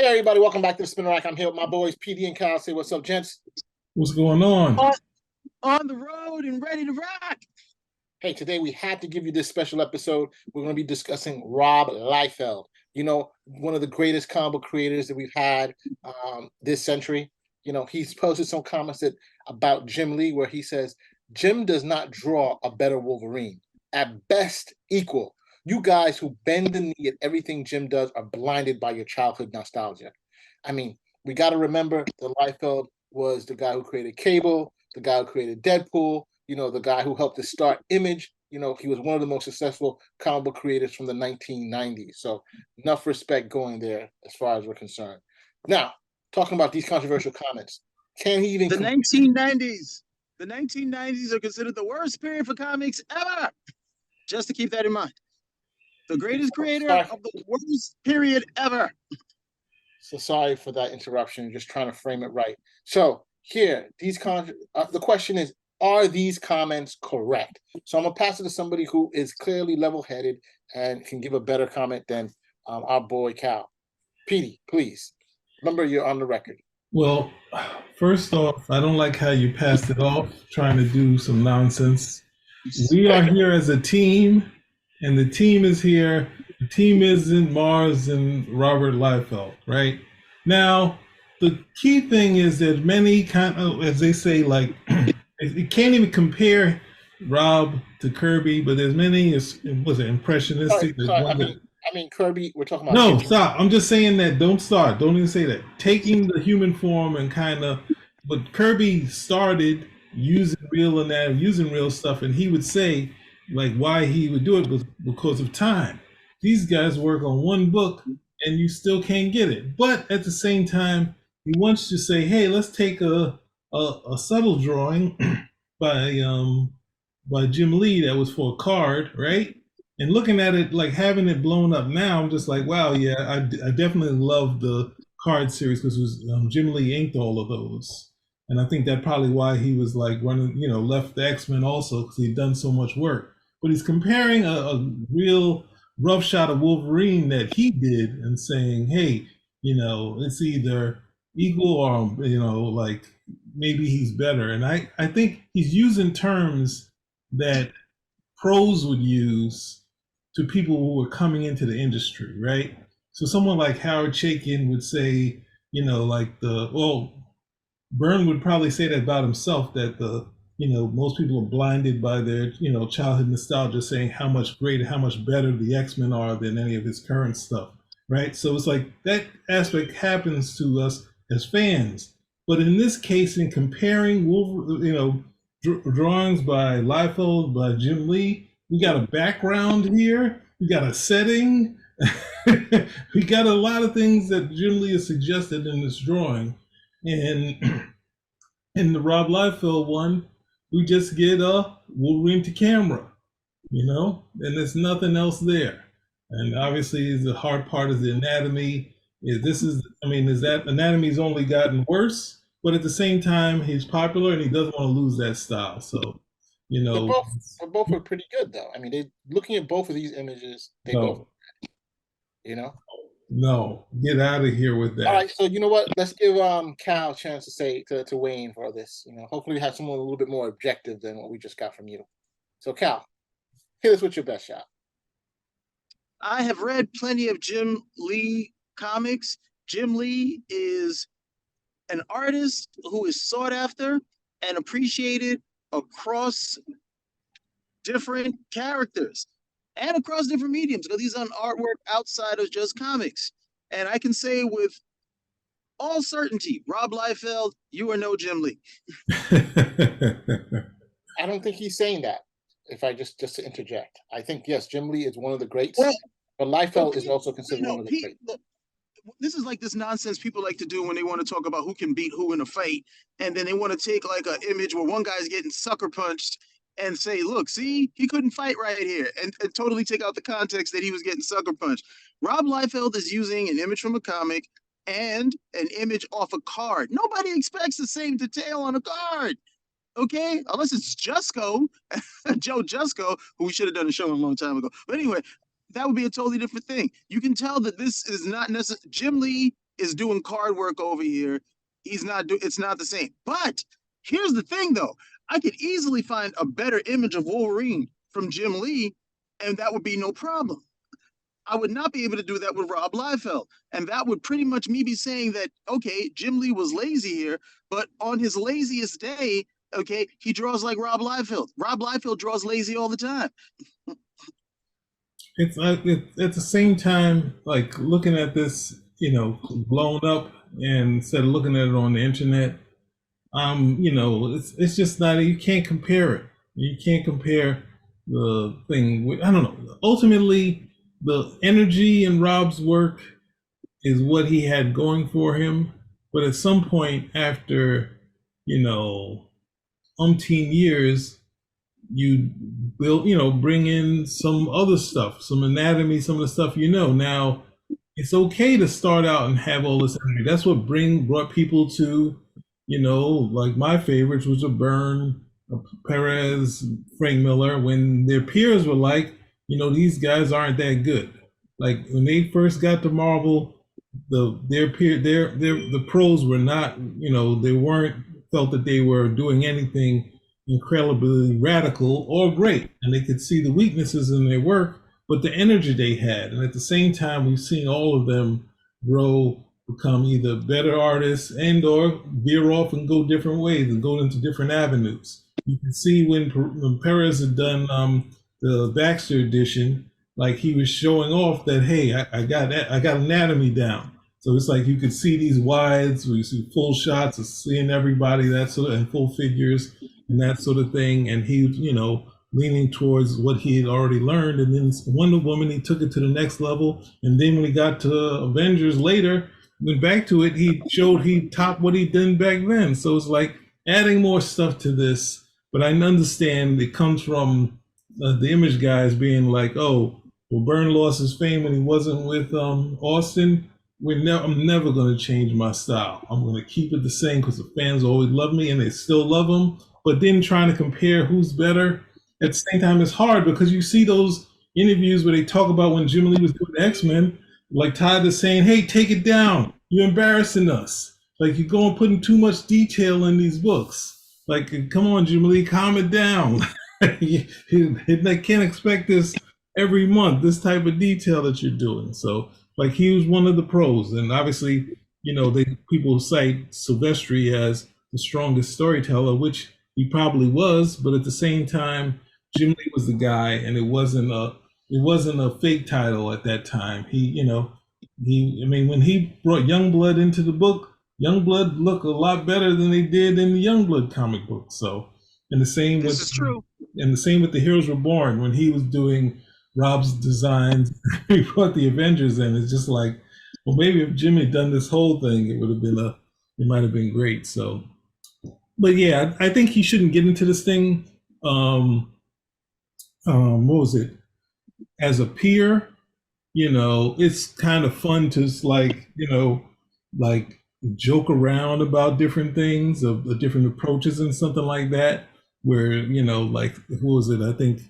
Hey everybody, welcome back to the Spinner Rack. I'm here with my boys PD and Kyle. Say what's up, gents. What's going on? On the road and ready to rock. Hey, today we had to give you this special episode. We're going to be discussing Rob Liefeld. You know, one of the greatest comic book creators that we've had this century. You know, he's posted some comments about Jim Lee where he says, Jim does not draw a better Wolverine. At best, equal. You guys who bend the knee at everything Jim does are blinded by your childhood nostalgia. I mean, we got to remember that Liefeld was the guy who created Cable, the guy who created Deadpool, you know, the guy who helped to start Image. You know, he was one of the most successful comic book creators from the 1990s. So enough respect going there as far as we're concerned. Now, talking about these controversial comments, can he even... The 1990s. The 1990s are considered the worst period for comics ever. Just to keep that in mind. The greatest creator of the worst period ever. So sorry for that interruption. Just trying to frame it right. So here, the question is, are these comments correct? So I'm going to pass it to somebody who is clearly level-headed and can give a better comment than our boy Cal. Petey, please. Remember, you're on the record. Well, first off, I don't like how you passed it off, trying to do some nonsense. We are here as a team, and the team is here. The team isn't Mars and Robert Liefeld, right? Now, the key thing is that many kind of, as they say, like, you can't even compare Rob to Kirby, but there's many, was it impressionistic? Sorry, I mean, Kirby, we're talking about... No, stop. I'm just saying that. Don't start. Don't even say that. Taking the human form and kind of, but Kirby started using real anatomy, using real stuff, and he would say, like, why he would do it was because of time. These guys work on one book, and you still can't get it. But at the same time, he wants to say, hey, let's take a subtle drawing by Jim Lee that was for a card, right? And looking at it, like having it blown up now, I'm just like, wow, yeah, I definitely love the card series because it was Jim Lee inked all of those. And I think that probably why he was like running, you know, left the X-Men also because he'd done so much work. But he's comparing a real rough shot of Wolverine that he did and saying, hey, you know, it's either equal or, you know, like maybe he's better. And I think he's using terms that pros would use to people who were coming into the industry, right? So someone like Howard Chaykin would say, you know, like Byrne would probably say that about himself, that most people are blinded by their, you know, childhood nostalgia, saying how much greater, how much better the X-Men are than any of his current stuff, right? So it's like that aspect happens to us as fans. But in this case, in comparing drawings by Liefeld, by Jim Lee, we got a background here, we got a setting, we got a lot of things that Jim Lee has suggested in this drawing. And in the Rob Liefeld one, we just get a Wolverine to camera, you know, and there's nothing else there. And obviously the hard part is the anatomy. That anatomy's only gotten worse, but at the same time, he's popular and he doesn't want to lose that style. So, you know. Both were pretty good though. I mean, looking at both of these images, they both, you know. No, get out of here with that. All right, so you know what? Let's give Cal a chance to say to weigh in for this. You know, hopefully we have someone a little bit more objective than what we just got from you. So Cal, hit us with your best shot. I have read plenty of Jim Lee comics. Jim Lee is an artist who is sought after and appreciated across different characters and across different mediums, because he's on artwork outside of just comics. And I can say with all certainty, Rob Liefeld, you are no Jim Lee. I don't think he's saying that. If I just to interject, I think yes, Jim Lee is one of the greats, but Liefeld is also considered one of the greats. This is like this nonsense people like to do when they want to talk about who can beat who in a fight, and then they want to take like an image where one guy's getting sucker punched and say, look, see, he couldn't fight right here, and totally take out the context that he was getting sucker punched. Rob Liefeld is using an image from a comic and an image off a card. Nobody expects the same detail on a card, okay? Unless it's Jusko, Joe Jusko, who we should have done a show a long time ago. But anyway, that would be a totally different thing. You can tell that this is not necessarily, Jim Lee is doing card work over here. It's not the same. But here's the thing though. I could easily find a better image of Wolverine from Jim Lee, and that would be no problem. I would not be able to do that with Rob Liefeld. And that would pretty much me be saying that, okay, Jim Lee was lazy here, but on his laziest day, okay, he draws like Rob Liefeld. Rob Liefeld draws lazy all the time. It's like at the same time, like looking at this, blown up, and instead of looking at it on the internet, it's just not. You can't compare it. You can't compare the thing. I don't know. Ultimately, the energy in Rob's work is what he had going for him. But at some point, after umpteen years, you bring in some other stuff, some anatomy, some of the stuff now. It's okay to start out and have all this energy. That's what brought people to like my favorites, which were Byrne, Perez, Frank Miller, when their peers were like, these guys aren't that good. Like when they first got to Marvel, the pros were not, they weren't felt that they were doing anything incredibly radical or great, and they could see the weaknesses in their work, but the energy they had. And at the same time, we've seen all of them grow, become either better artists and or veer off and go different ways and go into different avenues. You can see when Perez had done the Baxter edition, like he was showing off that, hey, I got anatomy down. So it's like you could see these wides, where you see full shots of seeing everybody, that sort of, and full figures and that sort of thing. And he, leaning towards what he had already learned. And then Wonder Woman, he took it to the next level. And then when he got to Avengers later, went back to it, he showed he topped what he did back then. So it's like adding more stuff to this. But I understand it comes from the Image guys being like, oh, well, Byrne lost his fame when he wasn't with Austin. I'm never going to change my style. I'm going to keep it the same because the fans always love me and they still love him. But then trying to compare who's better at the same time is hard, because you see those interviews where they talk about when Jim Lee was doing X-Men, like Todd is saying, hey, take it down. You're embarrassing us. Like you're going putting too much detail in these books. Like, come on, Jim Lee, calm it down. They can't expect this every month, this type of detail that you're doing. So like he was one of the pros. And obviously, people cite Silvestri as the strongest storyteller, which he probably was, but at the same time, Jim Lee was the guy, and it wasn't a fake title at that time. When he brought Youngblood into the book, Youngblood looked a lot better than they did in the Youngblood comic book. So, and the same This is true. And the same with The Heroes Reborn, when he was doing Rob's designs, he brought the Avengers in. It's just like, well, maybe if Jimmy had done this whole thing, it might have been great. So, but yeah, I think he shouldn't get into this thing. What was it? As a peer, it's kind of fun to like joke around about different things, of different approaches and something like that. Where like who was it? I think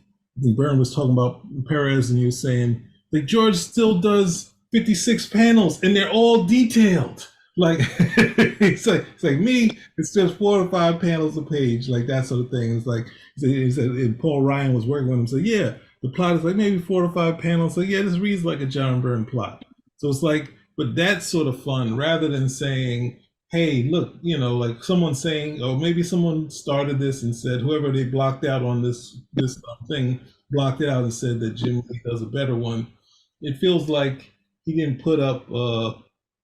Byrne was talking about Perez, and he was saying like George still does 56 panels, and they're all detailed. Like it's like me, it's just 4 or 5 panels a page, like that sort of thing. It's like he said, and Paul Ryan was working with him. So yeah, the plot is like maybe 4 or 5 panels. So yeah, this reads like a John Byrne plot. So it's like, but that's sort of fun rather than saying, hey, look, like someone saying, or maybe someone started this and said, whoever they blocked out on this thing blocked it out and said that Jim Lee does a better one. It feels like he didn't put up,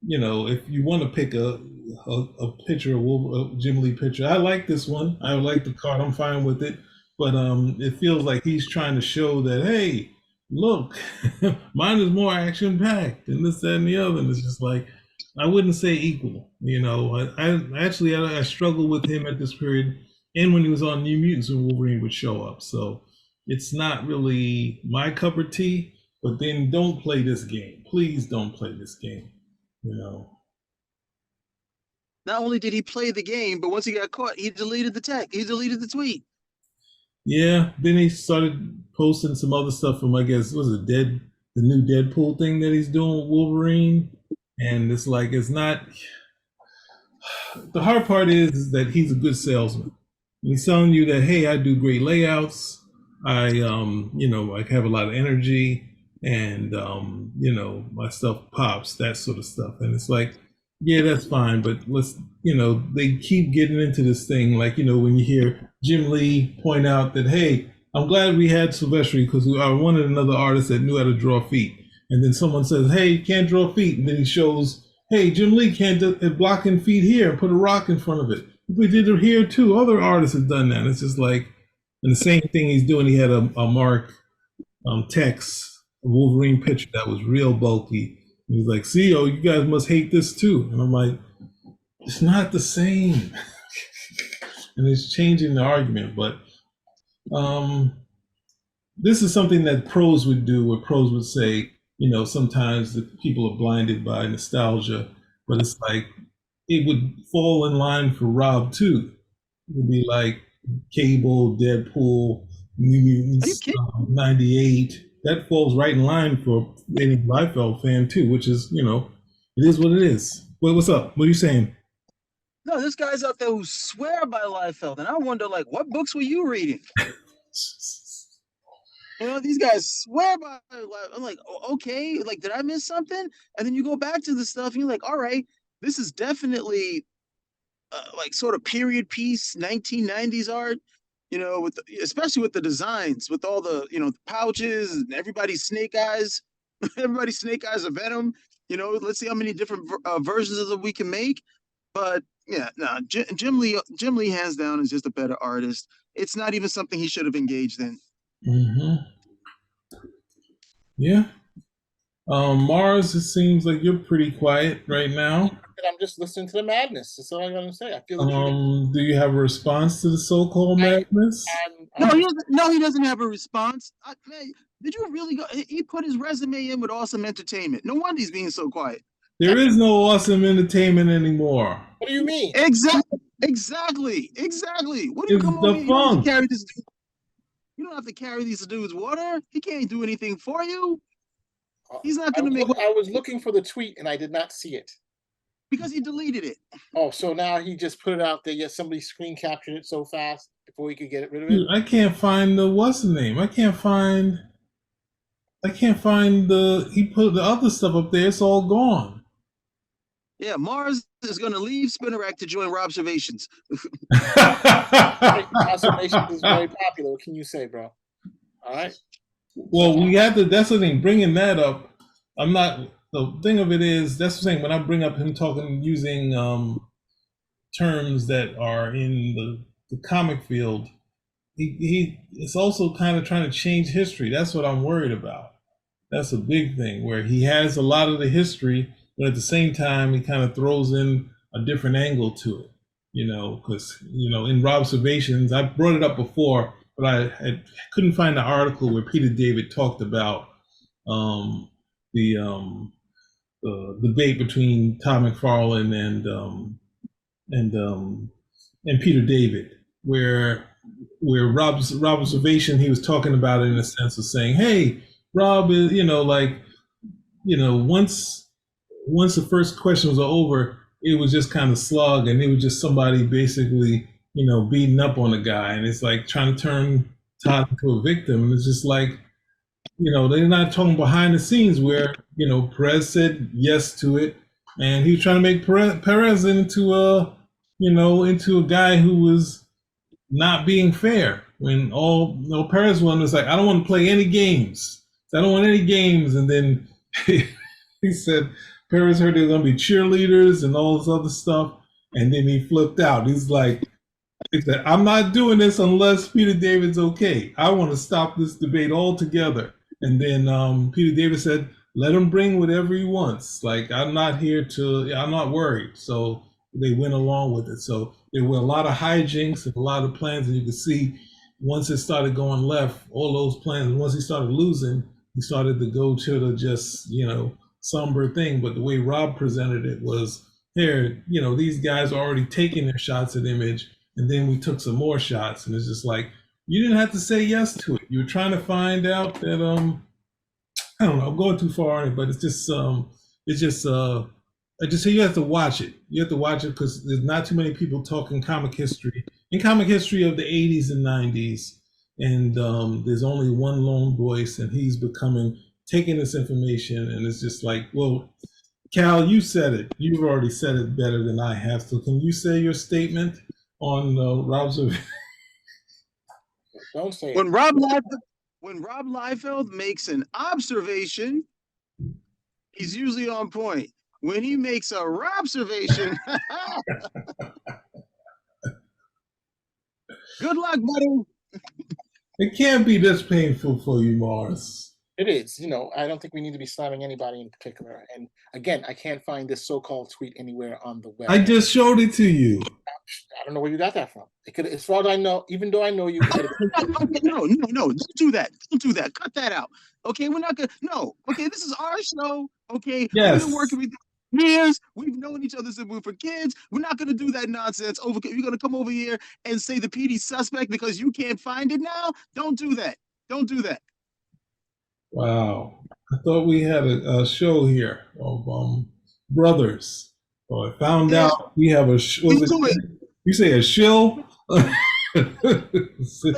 if you want to pick a picture, a Jim Lee picture, I like this one. I like the card. I'm fine with it. But it feels like he's trying to show that, hey, look, mine is more action packed and this, that, and the other. And it's just like, I wouldn't say equal. I struggled with him at this period, and when he was on New Mutants when Wolverine would show up. So it's not really my cup of tea. But then don't play this game. Please don't play this game. Not only did he play the game, but once he got caught, he deleted the text. He deleted the tweet. Yeah. Then he started posting some other stuff from, I guess, was it the new Deadpool thing that he's doing with Wolverine? And it's like, it's not, the hard part is that he's a good salesman. He's telling you that, hey, I do great layouts. I have a lot of energy, and my stuff pops, that sort of stuff. And it's like, yeah, that's fine, but they keep getting into this thing, like, when you hear Jim Lee point out that, hey, I'm glad we had Silvestri because I wanted another artist that knew how to draw feet. And then someone says, hey, you can't draw feet. And then he shows, hey, Jim Lee can't do blocking feet here, put a rock in front of it. We did it here too. Other artists have done that. It's just like, and the same thing he's doing, he had a Mark Tex, a Wolverine picture that was real bulky. He's like, see, you guys must hate this too. And I'm like, it's not the same. And it's changing the argument. But this is something that pros would do, where pros would say, sometimes the people are blinded by nostalgia, but it's like, it would fall in line for Rob too. It would be like Cable, Deadpool, New Mutants, 98. That falls right in line for any Liefeld fan too, which is, it is what it is. Well, what's up? What are you saying? No, this guy's out there who swear by Liefeld, and I wonder, like, what books were you reading? These guys swear by Liefeld. I'm like, okay, like, did I miss something? And then you go back to the stuff, and you're like, all right, this is definitely like sort of period piece 1990s art. Especially with the designs, with all the pouches and everybody's snake eyes. Everybody's snake eyes are Venom. Let's see how many different versions of them we can make. But yeah, no, Jim Lee hands down is just a better artist. It's not even something he should have engaged in. Mm-hmm. Yeah. Mars, it seems like you're pretty quiet right now. I'm just listening to the madness. That's all I'm gonna say. I feel. Do you have a response to the so-called madness? No, he doesn't have a response. Man, did you really go? He put his resume in with Awesome Entertainment. No wonder he's being so quiet. There is no Awesome Entertainment anymore. What do you mean? Exactly. What do you come over here? You don't have to carry this dude. You don't have to carry these dudes' water. He can't do anything for you. He's not going to make. I was looking for the tweet and I did not see it. Because he deleted it. Oh, so now he just put it out there. Yes, somebody screen captured it so fast before he could get rid of it. Dude, I can't find the what's the name. I can't find the. He put the other stuff up there. It's all gone. Yeah, Mars is going to leave Spinnerack to join Robservations. Robservations is very popular. What can you say, bro? All right. Well, we have to. That's the thing. Bringing that up, I'm not. The thing of it is, that's the thing. When I bring up him using terms that are in the comic field, he is also kind of trying to change history. That's what I'm worried about. That's a big thing, where he has a lot of the history, but at the same time, he kind of throws in a different angle to it. Because in Robservations, I brought it up before, but I couldn't find the article where Peter David talked about the debate between Todd McFarlane and Peter David, where Robservation, he was talking about it in a sense of saying, hey, Rob is, once the first questions are over, it was just kind of slug, and it was just somebody basically, beating up on the guy, and it's like trying to turn Todd into a victim. And it's just like, they're not talking behind the scenes where, Perez said yes to it, and he was trying to make Perez into a guy who was not being fair. When Perez one was like, I don't want to play any games. I don't want any games. And then he said, Perez heard there were going to be cheerleaders and all this other stuff. And then he flipped out. He said, I'm not doing this unless Peter David's okay. I want to stop this debate altogether. And then Peter David said, let him bring whatever he wants. Like, I'm not worried. So they went along with it. So there were a lot of hijinks and a lot of plans. And you could see once it started going left, all those plans, once he started losing, he started to go to the just, somber thing. But the way Rob presented it was, here, these guys are already taking their shots at Image. And then we took some more shots. And it's just like, you didn't have to say yes to it. You were trying to find out that, I don't know, I'm going too far on it, but it's just I just say you have to watch it. You have to watch it because there's not too many people talking comic history of the 80s and 90s, and there's only one lone voice, and he's taking this information, and it's just like, well, Cal, you said it. You've already said it better than I have. So can you say your statement on Robservation? Don't say When it. Rob Liefeld makes an observation, he's usually on point. When he makes a Robservation, good luck, buddy. It can't be this painful for you, Morris. It is. I don't think we need to be slamming anybody in particular. And again, I can't find this so-called tweet anywhere on the web. I just showed it to you. I don't know where you got that from. It could, as far as I know, even though I know you. No, don't do that. Don't do that. Cut that out. Okay, we're not gonna. No. Okay, this is our show. Okay, Yes. we've been working with years. We've known each other since we were for kids. We're not gonna do that nonsense. You're gonna come over here and say the PD suspect because you can't find it now. Don't do that. Don't do that. Wow. I thought we had a show here of brothers. Oh, I found out we have a you say a shill? Like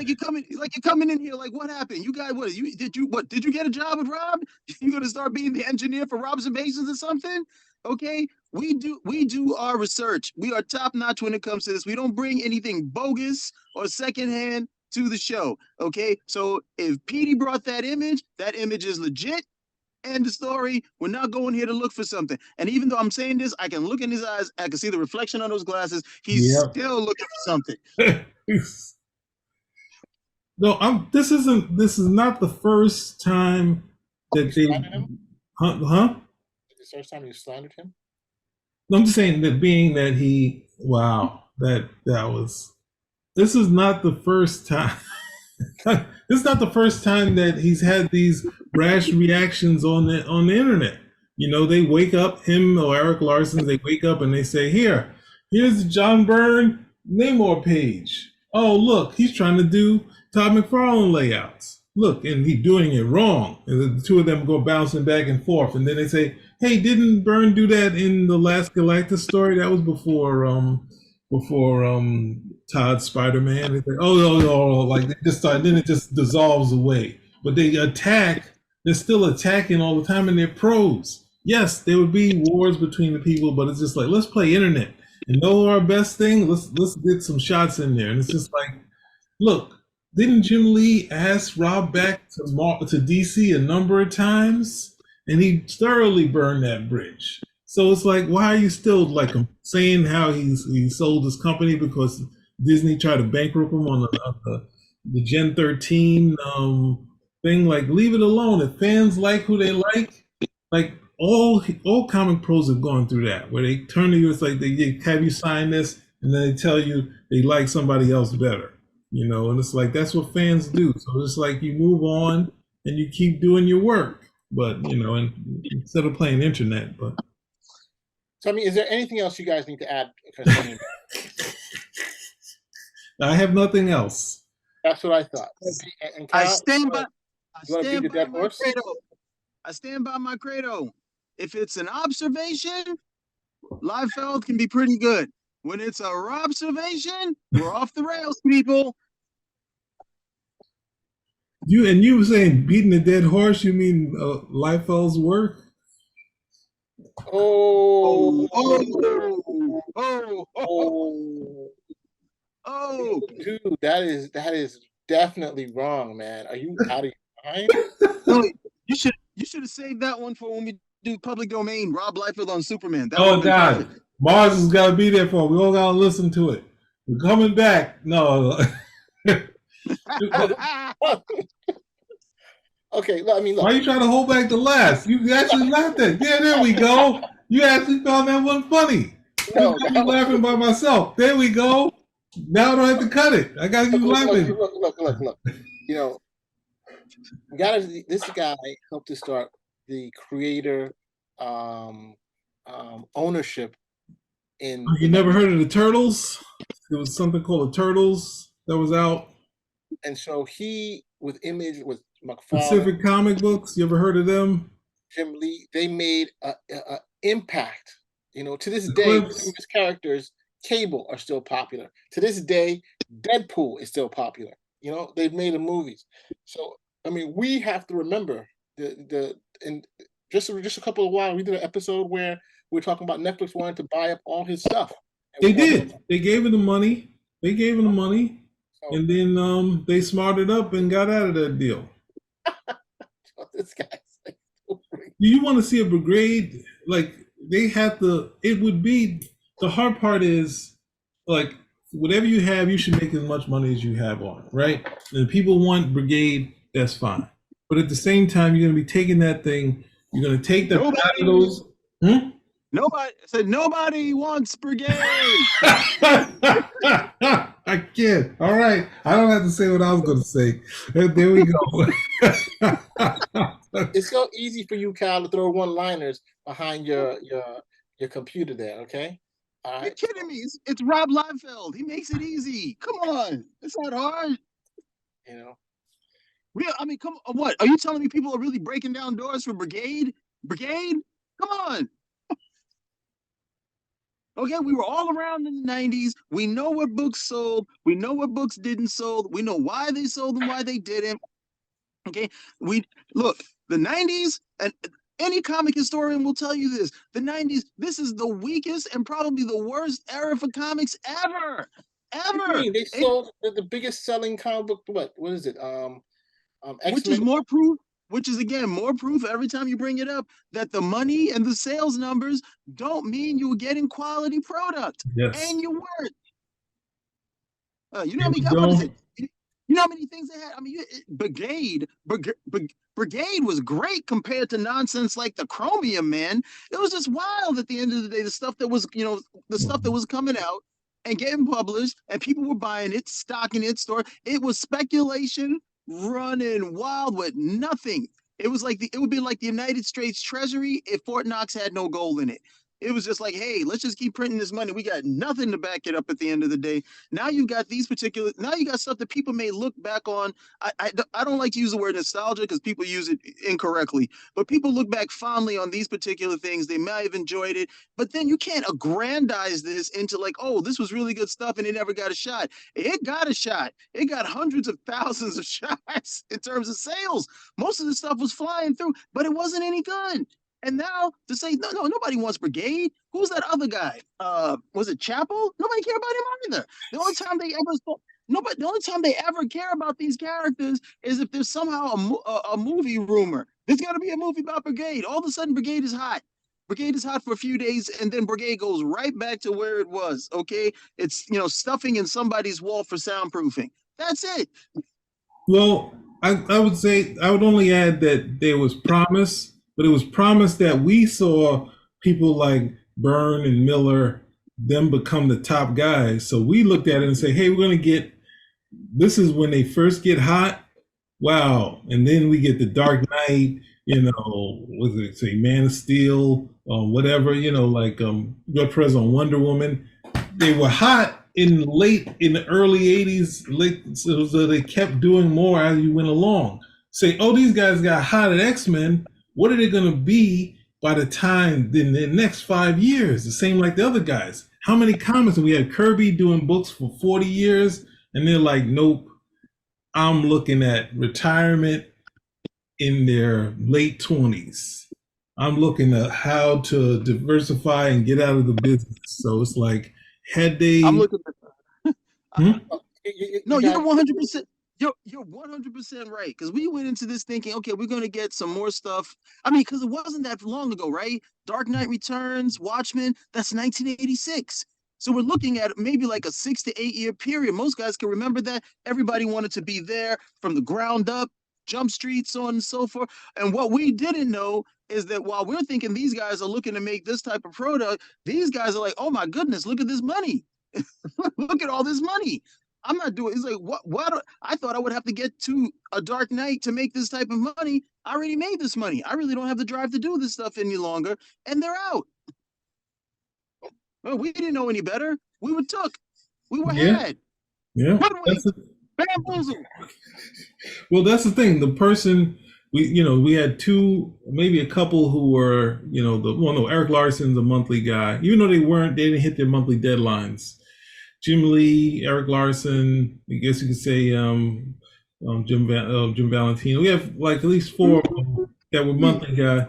you're coming in here like, what happened? You guys, did you get a job with Rob? You gonna start being the engineer for Robservations or something? Okay, we do our research. We are top notch when it comes to this. We don't bring anything bogus or secondhand to the show. Okay, so if Petey brought that image is legit. End the story. We're not going here to look for something. And even though I'm saying this, I can look in his eyes. I can see the reflection on those glasses. He's still looking for something. No, this is not the first time that they. Huh? The first time you slandered him? I'm just saying that being that he. Wow, that was. This is not the first time. This is not the first time that he's had these rash reactions on the internet. They wake up, him or Eric Larson, they wake up and they say, here's the John Byrne Namor page. Oh, look, he's trying to do Todd McFarlane layouts. Look, and he's doing it wrong. And the two of them go bouncing back and forth. And then they say, hey, didn't Byrne do that in the last Galactus story? That was before Todd's Spider-Man. They say, oh, like they just start, then it just dissolves away. But they're still attacking all the time, and they're pros. Yes, there would be wars between the people, but it's just like, let's play internet. And know our best thing, let's get some shots in there. And it's just like, look, didn't Jim Lee ask Rob back to DC a number of times? And he thoroughly burned that bridge. So it's like, why are you still like saying how he sold his company because Disney tried to bankrupt him on the Gen 13 thing? Like, leave it alone. If fans like who they like all comic pros have gone through that, where they turn to you, it's like they have you sign this, and then they tell you they like somebody else better, and it's like that's what fans do. So it's like you move on and you keep doing your work, but and instead of playing internet, but. So, is there anything else you guys need to add? I have nothing else. That's what I thought. And Kyle, I stand by my credo. If it's an observation, Liefeld can be pretty good. When it's a Robservation, we're off the rails, people. You were saying beating a dead horse, you mean Liefeld's work? Oh, dude, that is definitely wrong, man. Are you out of your mind? No, you should have saved that one for when we do public domain. Rob Liefeld on Superman. Oh God, perfect. Mars has got to be there for it. We all got to listen to it. We're coming back. No. Okay, look. Why are you trying to hold back the last? You actually laughed at. Yeah, there we go. You actually found that one funny. No, I'm laughing by myself. There we go. Now I don't have to cut it. I got you laughing. Look. This guy helped to start the creator ownership in. You never heard of the Turtles? There was something called the Turtles that was out. And so he, with McFarlane, Pacific Comic Books, you ever heard of them? Jim Lee, they made a impact You know, to this The day, clips. his characters, Cable, are still popular. To this day, Deadpool is still popular. You know, they've made the movies. So I mean, we have to remember the and just a couple of while we did an episode where we are talking about Netflix wanting to buy up all his stuff. They did. They gave him the money. They gave him the money, So, and then they smarted up and got out of that deal. this guy's like, Do you want to see a brigade? Like they have to. It would be the hard part is like whatever you have, you should make as much money as you have on it, right? And if people want brigade, that's fine. But at the same time, you're going to be taking that thing. You're going to take the those. Nobody said nobody wants brigade. I can't. All right. I don't have to say what I was going to say. There we go. It's so easy for you, Cal, to throw one-liners behind your computer there, okay? All right. You're kidding me. It's Rob Liefeld. He makes it easy. Come on. It's not hard. You know. Real, I mean, come on. What? Are you telling me people are really breaking down doors for brigade? Brigade? Come on. Okay, we were all around in the 90s. We know what books sold. We know what books didn't sold. We know why they sold and why they didn't. Okay, we look, the 90s, and any comic historian will tell you this. The 90s, this is the weakest and probably the worst era for comics ever. Ever. They sold the biggest selling comic book, what is it? X-Men? Which is more proof, which is again more proof every time you bring it up that the money and the sales numbers don't mean you were getting quality product. Yes. And you weren't. You know what is it? You know how many things they had? I mean, Brigade was great compared to nonsense like the Chromium, man. It was just wild at the end of the day. The stuff that was, the stuff that was coming out and getting published, and people were buying it, stocking it, store. It was speculation running wild with nothing. It was like it would be like the United States Treasury if Fort Knox had no gold in it. It was just like, hey, let's just keep printing this money. We got nothing to back it up at the end of the day. Now you got now you got stuff that people may look back on. I don't like to use the word nostalgia because people use it incorrectly, but people look back fondly on these particular things. They might have enjoyed it, but then you can't aggrandize this into like, oh, this was really good stuff and it never got a shot. It got a shot. It got hundreds of thousands of shots in terms of sales. Most of the stuff was flying through, but it wasn't any good. And now to say no, nobody wants Brigade. Who's that other guy? Was it Chapel? Nobody cared about him either. The only time they ever care about these characters is if there's somehow a movie rumor. There's got to be a movie about Brigade. All of a sudden, Brigade is hot. Brigade is hot for a few days, and then Brigade goes right back to where it was. Okay, it's stuffing in somebody's wall for soundproofing. That's it. Well, I would say I would only add that there was promise. But it was promised that we saw people like Byrne and Miller, them become the top guys. So we looked at it and say, hey, we're going to this is when they first get hot. Wow. And then we get the Dark Knight, what did it say, Man of Steel, whatever, like Red Press on Wonder Woman. They were hot in the early 80s, so they kept doing more as you went along. Say, oh, these guys got hot at X-Men. What are they going to be by the time in the next 5 years? The same like the other guys. How many comics? We had Kirby doing books for 40 years, and they're like, nope, I'm looking at retirement in their late 20s. I'm looking at how to diversify and get out of the business. So it's like, had they... I'm looking at No, you're 100%. You're 100% right, because we went into this thinking, okay, we're going to get some more stuff. I mean, because it wasn't that long ago, right? Dark Knight Returns, Watchmen, that's 1986. So we're looking at maybe like a 6 to 8 year period. Most guys can remember that. Everybody wanted to be there from the ground up, Jump Street, so on and so forth. And what we didn't know is that while we're thinking these guys are looking to make this type of product, these guys are like, oh my goodness, look at this money. Look at all this money. I'm not doing. It's like what I thought I would have to get to a Dark Knight to make this type of money. I already made this money. I really don't have the drive to do this stuff any longer, and they're out. Well, we didn't know any better. We were took. We were had. Yeah. Bamboozled. Well, that's the thing. The person we had two, maybe a couple who were, no, Eric Larson's a monthly guy, even though they didn't hit their monthly deadlines. Jim Lee, Eric Larson, I guess you could say Jim Valentino. We have like at least four of them that were monthly guy.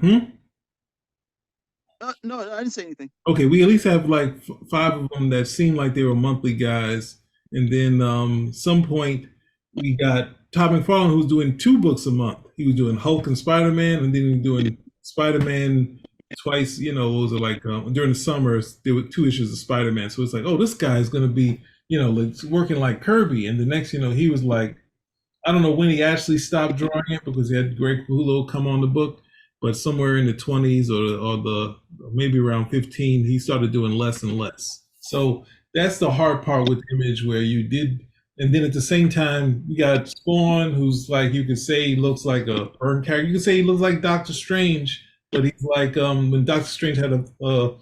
No, I didn't say anything. Okay, we at least have like five of them that seem like they were monthly guys, and then some point we got Todd McFarlane, who's doing 2 books a month. He was doing Hulk and Spider Man, and then he was doing Spider Man twice. Was it like during the summers there were 2 issues of Spider Man. So it's like, oh, this guy is going to be like working like Kirby, and the next he was like, I don't know when he actually stopped drawing it because he had Greg Capullo come on the book, but somewhere in the 20s or maybe around 15, he started doing less and less. So that's the hard part with Image, where you did, and then at the same time you got Spawn, who's like, you could say he looks like a Byrne character. You could say he looks like Doctor Strange, but he's like when Doctor Strange had a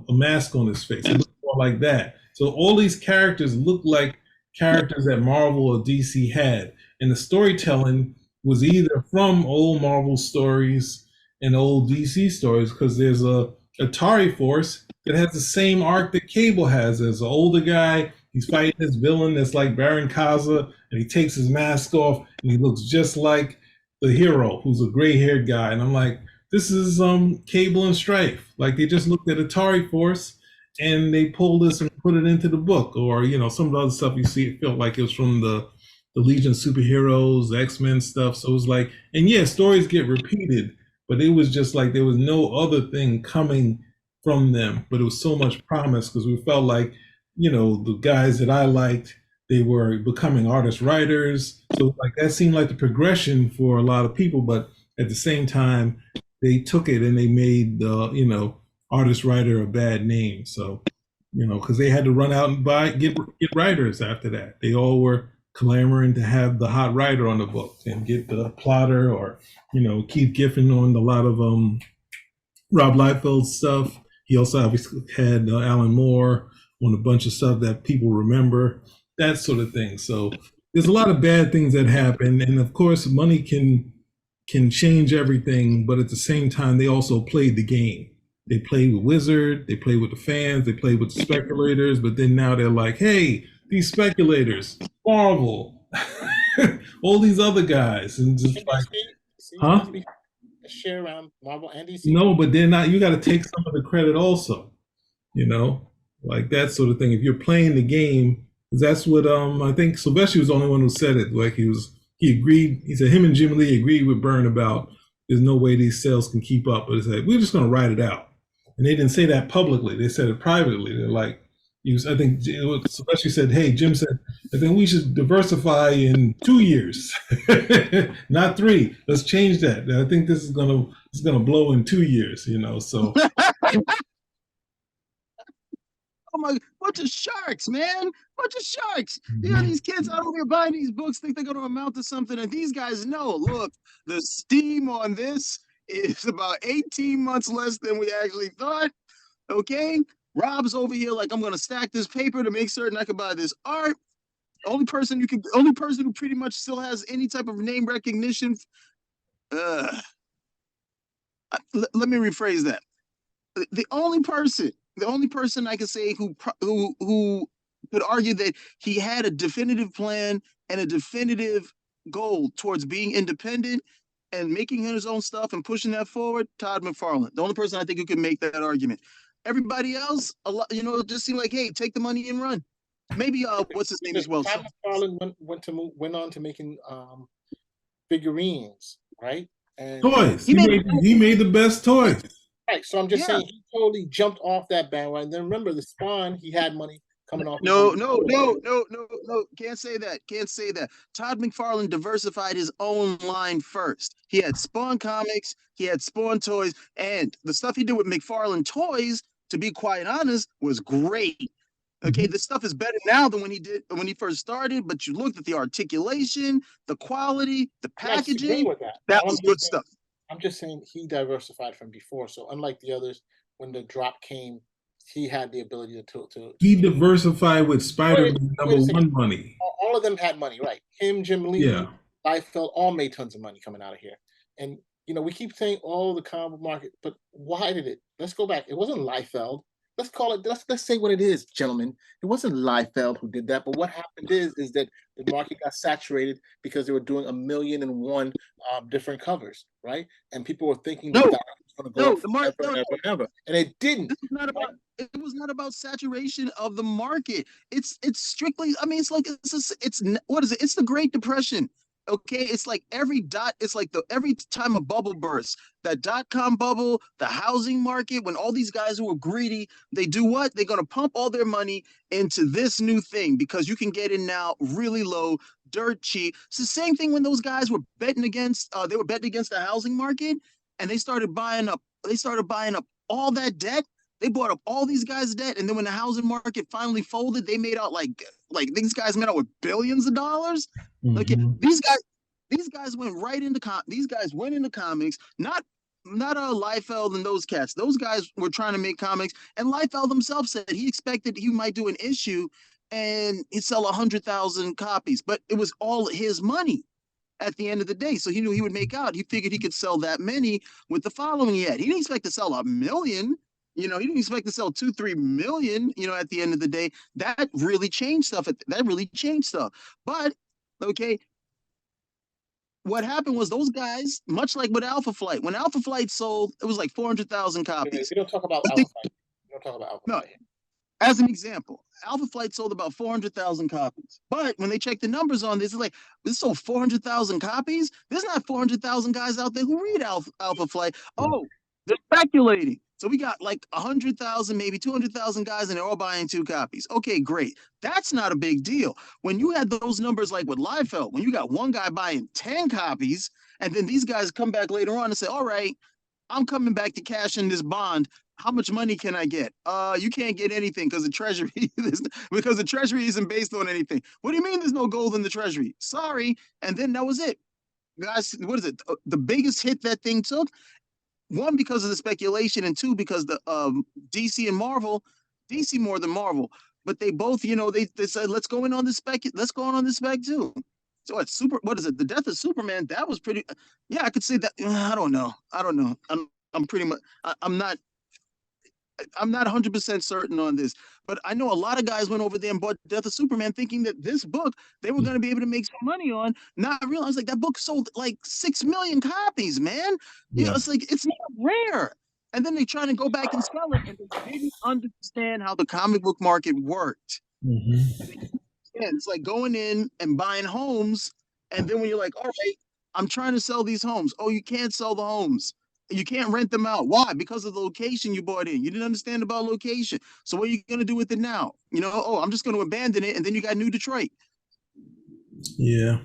mask on his face. It looked more like that. So all these characters look like characters that Marvel or DC had, and the storytelling was either from old Marvel stories and old DC stories, because there's a Atari Force that has the same arc that Cable has. As an older guy, he's fighting this villain that's like Baron Kaza, and he takes his mask off and he looks just like the hero, who's a gray-haired guy. And I'm like, this is Cable and Strife. Like, they just looked at Atari Force and they pulled this and put it into the book. Or some of the other stuff you see, it felt like it was from the Legion of Superheroes, the X-Men stuff. So it was like, and yeah, stories get repeated, but it was just like there was no other thing coming from them. But it was so much promise, because we felt like, the guys that I liked, they were becoming artist writers. So like that seemed like the progression for a lot of people. But at the same time, they took it and they made the, artist writer a bad name. So, because they had to run out and get writers after that. They all were clamoring to have the hot writer on the book and get the plotter, or Keith Giffen on a lot of Rob Liefeld stuff. He also obviously had Alan Moore on a bunch of stuff that people remember, that sort of thing. So there's a lot of bad things that happen, and of course money can change everything, but at the same time they also played the game. They played with Wizard, they played with the fans, they played with the speculators, but then now they're like, hey, these speculators, Marvel, all these other guys, and just like, huh? Share around Marvel and DC. No, but they're not. You got to take some of the credit also, like that sort of thing. If you're playing the game, that's what I think Sylvester was the only one who said it. Like he agreed. He said him and Jim Lee agreed with Byrne about there's no way these sales can keep up. But it's like, we're just going to write it out. And they didn't say that publicly. They said it privately. They're like, I think Sylvester said, hey, Jim said, I think we should diversify in 2 years, not 3. Let's change that. I think this is gonna blow in 2 years, so. Oh my, bunch of sharks, man. Bunch of sharks. These kids out here buying these books think they're going to amount to something. And these guys know, look, the steam on this is about 18 months less than we actually thought. Okay. Rob's over here like, I'm going to stack this paper to make certain I can buy this art. Only person who pretty much still has any type of name recognition. Let me rephrase that. The only person I could say who could argue that he had a definitive plan and a definitive goal towards being independent and making his own stuff and pushing that forward, Todd McFarlane. The only person I think who could make that argument. Everybody else, it just seemed like, hey, take the money and run. Maybe what's his name as well? Todd McFarlane went on to making figurines, right? And toys. He made the best toys. Right. So I'm just saying he totally jumped off that bandwagon. Then remember the Spawn, he had money coming off. No. Can't say that. Todd McFarlane diversified his own line first. He had Spawn comics, he had Spawn toys, and the stuff he did with McFarlane toys, to be quite honest, was great. Okay, this stuff is better now than when he first started, but you looked at the articulation, the quality, the packaging. That was good stuff. I'm just saying he diversified from before. So unlike the others, when the drop came, he had the ability to he diversified with Spider-Man #1 money. All of them had money, right? Him, Jim Lee, Liefeld, all made tons of money coming out of here. And we keep saying, "Oh, the comic market," but why did it? Let's go back. It wasn't Liefeld. Let's call it. Let's say what it is, gentlemen. It wasn't Liefeld who did that. But what happened is that the market got saturated because they were doing 1,000,001 different covers, right? And people were thinking that No, that was going to go no, up the market. forever No, and ever and ever, and it didn't. this is not about. It was not about saturation of the market. It's strictly. I mean, it's like what is it? It's the Great Depression. Okay, it's like it's like every time a bubble bursts, that dot-com bubble, the housing market, when all these guys who are greedy, they do what? They're gonna pump all their money into this new thing because you can get in now really low, dirt cheap. It's the same thing when those guys were betting against they were betting against the housing market, and they started buying up all that debt. They bought up all these guys' debt, and then when the housing market finally folded, they made out like these guys made out with billions of dollars. Like these guys went right into these guys went into comics, not Liefeld and those cats. Those guys were trying to make comics, and Liefeld himself said he expected he might do an issue and he'd sell 100,000 copies, but it was all his money at the end of the day. So he knew he would make out. He figured he could sell that many with the following he had. He didn't expect to sell 1,000,000. He didn't expect to sell 2-3 million. At the end of the day, that really changed stuff. That really changed stuff. But okay, what happened was those guys, much like with Alpha Flight, when Alpha Flight sold, it was like 400,000 copies. We don't talk about But Alpha Flight. We don't talk about Alpha no, Flight. as an example, Alpha Flight sold about 400,000 copies. But when they check the numbers on this, it's like, this sold 400,000 copies? There's not 400,000 guys out there who read Alpha Flight. Oh, they're speculating. So we got like 100,000, maybe 200,000 guys, and they're all buying 2 copies. Okay, great. That's not a big deal. When you had those numbers like with Liefeld, when you got one guy buying 10 copies, and then these guys come back later on and say, all right, I'm coming back to cash in this bond. How much money can I get? You can't get anything because the treasury because the treasury isn't based on anything. What do you mean there's no gold in the treasury? Sorry. And then that was it. Guys, what is it? The biggest hit that thing took, one, because of the speculation, and two, because the DC and Marvel, DC more than Marvel, but they both, they said, let's go in on this spec, too. So what is it? The Death of Superman, that was pretty, yeah, I could say that. I don't know. I'm pretty much, I'm not 100% certain on this, but I know a lot of guys went over there and bought Death of Superman thinking that this book they were going to be able to make some money on. Not realize like that book sold like 6 million copies, man. Yeah. It's like it's not rare. And then they try to go back and sell it, and they didn't understand how the comic book market worked. Mm-hmm. Yeah, it's like going in and buying homes, and then when you're like, all right, I'm trying to sell these homes. Oh, you can't sell the homes. You can't rent them out. Why? Because of the location you bought in. You didn't understand about location. So what are you going to do with it now? Oh, I'm just going to abandon it, and then you got New Detroit. Yeah.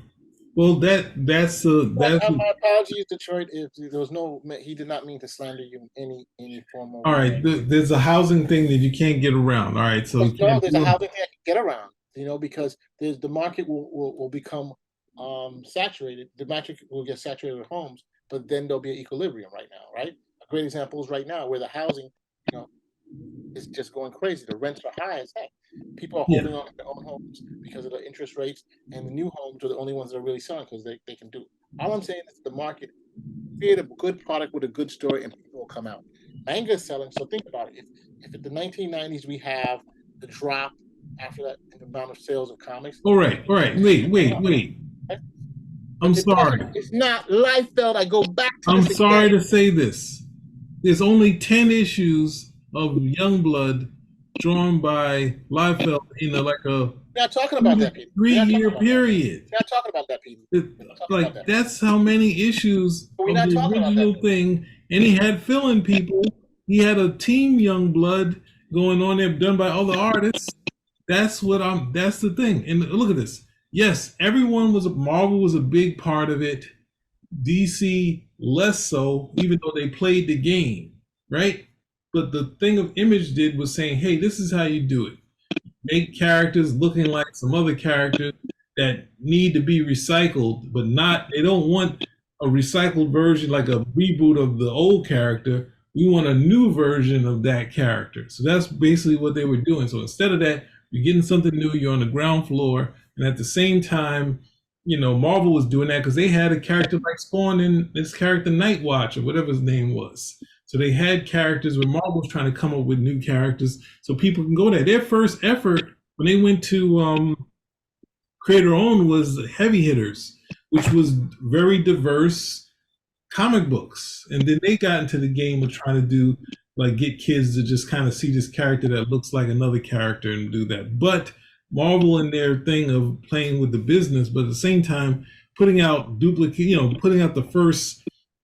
Well, that's my apologies, Detroit. If there was he did not mean to slander you in any form of. All right. There's a housing thing that you can't get around. All right. So there's a housing thing I can get around. Because the market will become saturated. The market will get saturated with homes, but then there'll be an equilibrium right now, right? A great example is right now where the housing, is just going crazy. The rents are high as heck. People are holding on to their own homes because of the interest rates, and the new homes are the only ones that are really selling because they can do. All I'm saying is the market create a good product with a good story, and people will come out. Manga is selling, so think about it. If in the 1990s we have the drop after that in the amount of sales of comics. All right. Wait. I'm sorry. It's not Liefeld. I go back to I'm sorry to say this. There's only 10 issues of Youngblood drawn by Liefeld in We're not talking about that, Peter. 3-year period. We're not talking about that, Peter. That's how many issues of the original thing. And he had fill-in people. He had a team Youngblood going on there done by other artists. That's the thing. And look at this. Yes, Marvel was a big part of it. DC less so, even though they played the game, right? But the thing of Image did was saying, hey, this is how you do it. Make characters looking like some other characters that need to be recycled, but they don't want a recycled version like a reboot of the old character. We want a new version of that character. So that's basically what they were doing. So instead of that, you're getting something new, you're on the ground floor, and at the same time, Marvel was doing that because they had a character like Spawn in this character Nightwatch or whatever his name was. So they had characters where Marvel was trying to come up with new characters so people can go there. Their first effort when they went to creator own was Heavy Hitters, which was very diverse comic books. And then they got into the game of trying to do like get kids to just kind of see this character that looks like another character and do that. But Marvel and their thing of playing with the business, but at the same time putting out duplicate, putting out the first,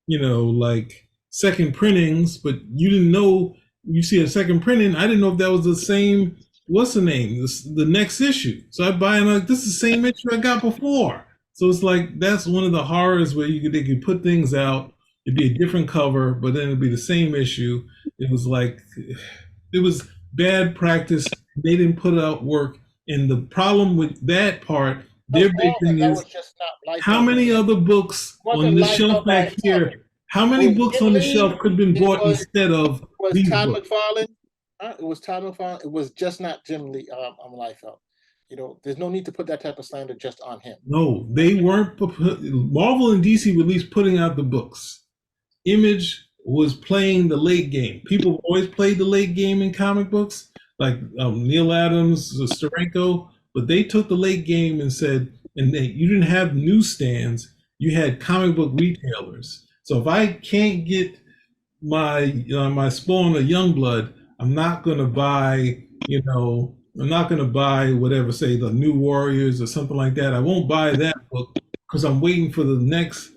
like second printings, but you didn't know you see a second printing. I didn't know if that was the same. What's the name? The next issue. So I buy and I'm like, this is the same issue I got before. So it's like that's one of the horrors where they could put things out. It'd be a different cover, but then it'd be the same issue. It was like it was bad practice. They didn't put out work. And the problem with that part, their big thing is how many other books on the shelf back here? How many books on the shelf could have been bought instead of these books? It was Todd McFarlane. It was just not Jim Lee on Liefeld. There's no need to put that type of slander just on him. No, they weren't. Marvel and DC were at least putting out the books. Image was playing the late game. People always played the late game in comic books, like Neil Adams, Steranko, but they took the late game and said, you didn't have newsstands, you had comic book retailers. So if I can't get my Spawn or Youngblood, I'm not going to buy, I'm not going to buy whatever, say the New Warriors or something like that. I won't buy that book because I'm waiting for the next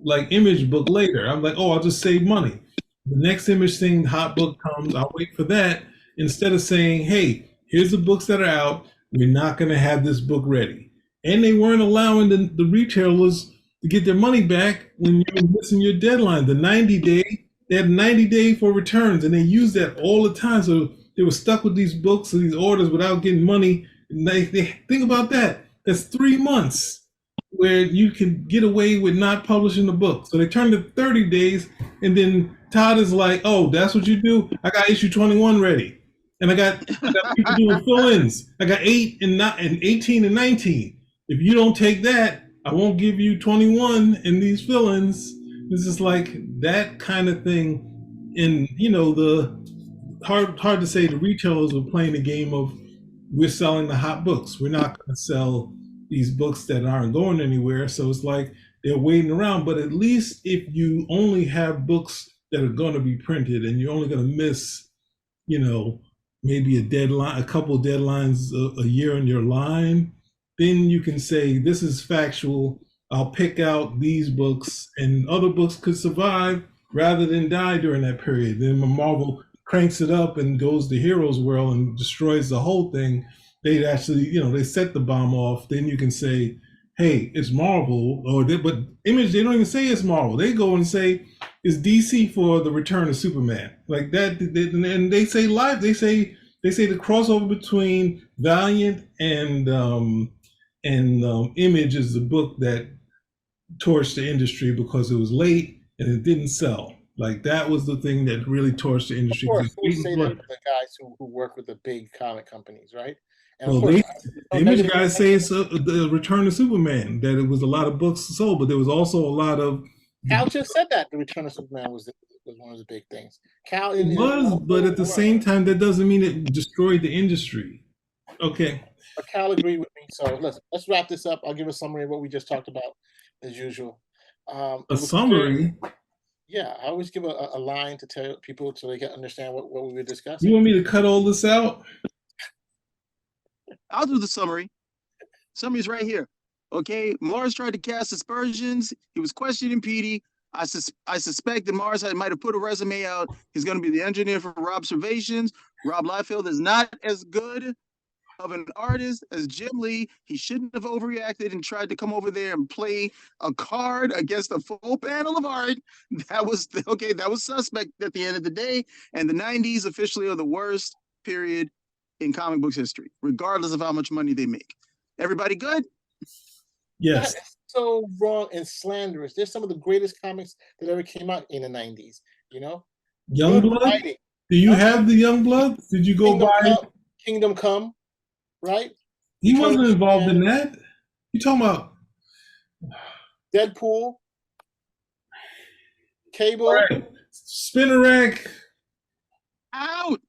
like Image book later. I'm like, I'll just save money. The next Image thing, hot book comes, I'll wait for that instead of saying, hey, here's the books that are out. We're not going to have this book ready. And they weren't allowing the retailers to get their money back when you were missing your deadline. The 90-day, they had 90 days for returns, and they used that all the time. So they were stuck with these books or these orders without getting money. And they think about that. That's 3 months where you can get away with not publishing the book. So they turned to 30 days, and then Todd is like, oh, that's what you do? I got issue 21 ready. And I got people doing fill-ins. I got 8 and 18 and 19. If you don't take that, I won't give you 21 in these fill-ins. This is like that kind of thing. And the hard to say the retailers were playing the game of we're selling the hot books. We're not going to sell these books that aren't going anywhere. So it's like they're waiting around. But at least if you only have books that are going to be printed and you're only going to miss, maybe a deadline, a couple deadlines a year in your line, then you can say this is factual. I'll pick out these books, and other books could survive rather than die during that period. Then when Marvel cranks it up and goes to Heroes World and destroys the whole thing, they actually, they set the bomb off. Then you can say, hey, it's Marvel, but Image, they don't even say it's Marvel. They go and say it's DC for the Return of Superman, like that. And they say live. They say the crossover between Valiant and Image is the book that torched the industry because it was late and it didn't sell. Like that was the thing that really torched the industry. Of course, we say that the guys who work with the big comic companies, right? And well, the Image guys say it's the Return of Superman, that it was a lot of books sold, but there was also a lot of. Cal just said that the Return of Superman was one of the big things. Cal but at the same time, that doesn't mean it destroyed the industry. Okay. But Cal agreed with me, so let's wrap this up. I'll give a summary of what we just talked about, as usual. A summary. Yeah, I always give a line to tell people so they can understand what we were discussing. You want me to cut all this out? I'll do the summary. Summary's right here. Okay, Mars tried to cast aspersions. He was questioning Petey. I suspect that Mars might have put a resume out. He's going to be the engineer for Robservations. Rob Liefeld is not as good of an artist as Jim Lee. He shouldn't have overreacted and tried to come over there and play a card against a full panel of art. That was suspect at the end of the day. And the 90s officially are the worst period in comic books history, regardless of how much money they make. Everybody good? Yes. That's so wrong and slanderous. They're some of the greatest comics that ever came out in the 90s, Youngblood? Do you have the Youngblood? Did you go buy Kingdom Come? Right? He wasn't involved in that. You talking about Deadpool, Cable. All right. Spinner rack. Out.